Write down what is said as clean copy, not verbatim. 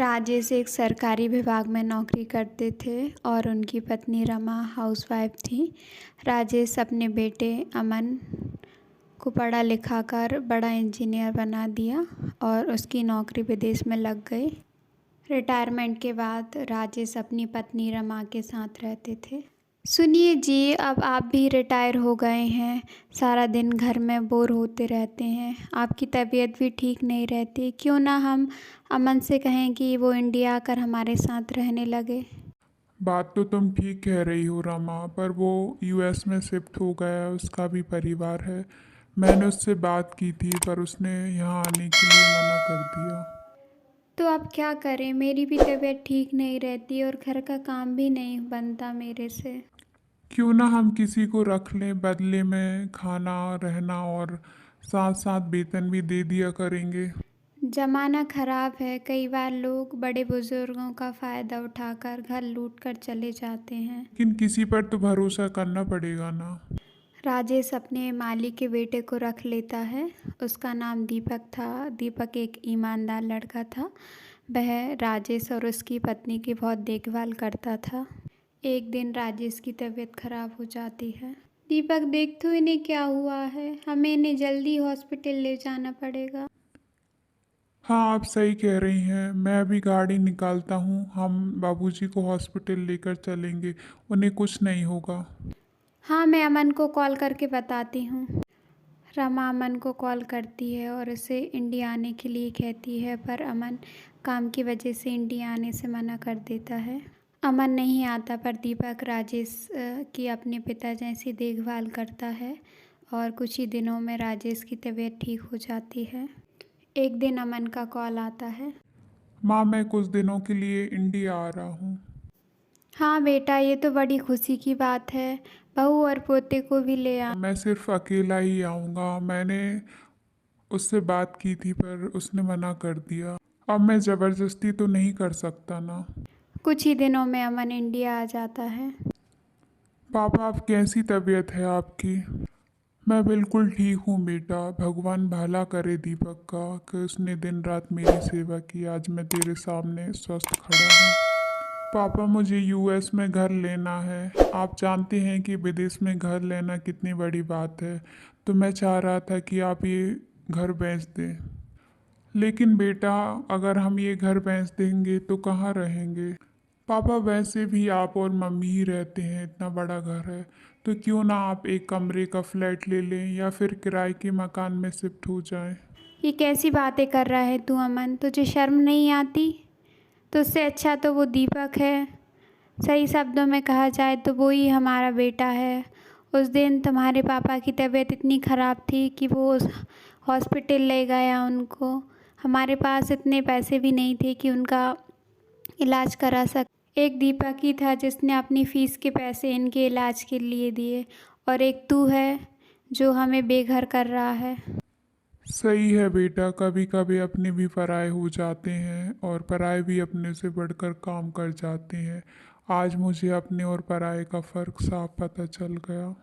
राजेश एक सरकारी विभाग में नौकरी करते थे और उनकी पत्नी रमा हाउसवाइफ थी। राजेश अपने बेटे अमन को पढ़ा लिखा कर बड़ा इंजीनियर बना दिया और उसकी नौकरी विदेश में लग गई। रिटायरमेंट के बाद राजेश अपनी पत्नी रमा के साथ रहते थे। सुनिए जी, अब आप भी रिटायर हो गए हैं, सारा दिन घर में बोर होते रहते हैं, आपकी तबीयत भी ठीक नहीं रहती, क्यों ना हम अमन से कहें कि वो इंडिया आकर हमारे साथ रहने लगे। बात तो तुम ठीक कह रही हो रमा, पर वो यूएस में शिफ्ट हो गया, उसका भी परिवार है। मैंने उससे बात की थी पर उसने यहाँ आने के लिए मना कर दिया। तो अब क्या करें, मेरी भी तबीयत ठीक नहीं रहती और घर का काम भी नहीं बनता मेरे से। क्यों ना हम किसी को रख लें, बदले में खाना रहना और साथ साथ वेतन भी दे दिया करेंगे। ज़माना ख़राब है, कई बार लोग बड़े बुज़ुर्गों का फ़ायदा उठाकर घर लूट कर चले जाते हैं। लेकिन किसी पर तो भरोसा करना पड़ेगा ना। राजेश अपने माली के बेटे को रख लेता है। उसका नाम दीपक था। दीपक एक ईमानदार लड़का था। वह राजेश और उसकी पत्नी की बहुत देखभाल करता था। एक दिन राजेश की तबीयत खराब हो जाती है। दीपक, देख तो इन्हें क्या हुआ है, हमें इन्हें जल्दी हॉस्पिटल ले जाना पड़ेगा। हाँ, आप सही कह रही हैं। मैं अभी गाड़ी निकालता हूँ, हम बाबूजी को हॉस्पिटल लेकर चलेंगे, उन्हें कुछ नहीं होगा। हाँ, मैं अमन को कॉल करके बताती हूँ। रमा अमन को कॉल करती है और उसे इंडिया आने के लिए कहती है, पर अमन काम की वजह से इंडिया आने से मना कर देता है। अमन नहीं आता, पर दीपक राजेश की अपने पिता जैसी देखभाल करता है और कुछ ही दिनों में राजेश की तबीयत ठीक हो जाती है। एक दिन अमन का कॉल आता है। माँ, मैं कुछ दिनों के लिए इंडिया आ रहा हूँ। हाँ बेटा, ये तो बड़ी खुशी की बात है, बहू और पोते को भी ले आ। मैं सिर्फ अकेला ही आऊँगा। मैंने उससे बात की थी पर उसने मना कर दिया। अब मैं ज़बरदस्ती तो नहीं कर सकता ना। कुछ ही दिनों में अमन इंडिया आ जाता है। पापा, अब कैसी तबीयत है आपकी? मैं बिल्कुल ठीक हूँ बेटा। भगवान भला करे दीपक का कि उसने दिन रात मेरी सेवा की, आज मैं तेरे सामने स्वस्थ खड़ा हूँ। पापा, मुझे यूएस में घर लेना है। आप जानते हैं कि विदेश में घर लेना कितनी बड़ी बात है, तो मैं चाह रहा था कि आप ये घर बेच दें। लेकिन बेटा, अगर हम ये घर बेच देंगे तो कहाँ रहेंगे? पापा, वैसे भी आप और मम्मी ही रहते हैं, इतना बड़ा घर है, तो क्यों ना आप एक कमरे का फ्लैट ले लें या फिर किराए के मकान में शिफ्ट हो जाएं। ये कैसी बातें कर रहा है तू अमन, तुझे शर्म नहीं आती? तुझसे अच्छा तो वो दीपक है। सही शब्दों में कहा जाए तो वो ही हमारा बेटा है। उस दिन तुम्हारे पापा की तबीयत इतनी ख़राब थी कि वो उस हॉस्पिटल ले गया उनको। हमारे पास इतने पैसे भी नहीं थे कि उनका इलाज करा सक। एक दीपक ही था जिसने अपनी फ़ीस के पैसे इनके इलाज के लिए दिए, और एक तू है जो हमें बेघर कर रहा है। सही है बेटा, कभी कभी अपने भी पराये हो जाते हैं और पराये भी अपने से बढ़कर काम कर जाते हैं। आज मुझे अपने और पराये का फ़र्क साफ पता चल गया।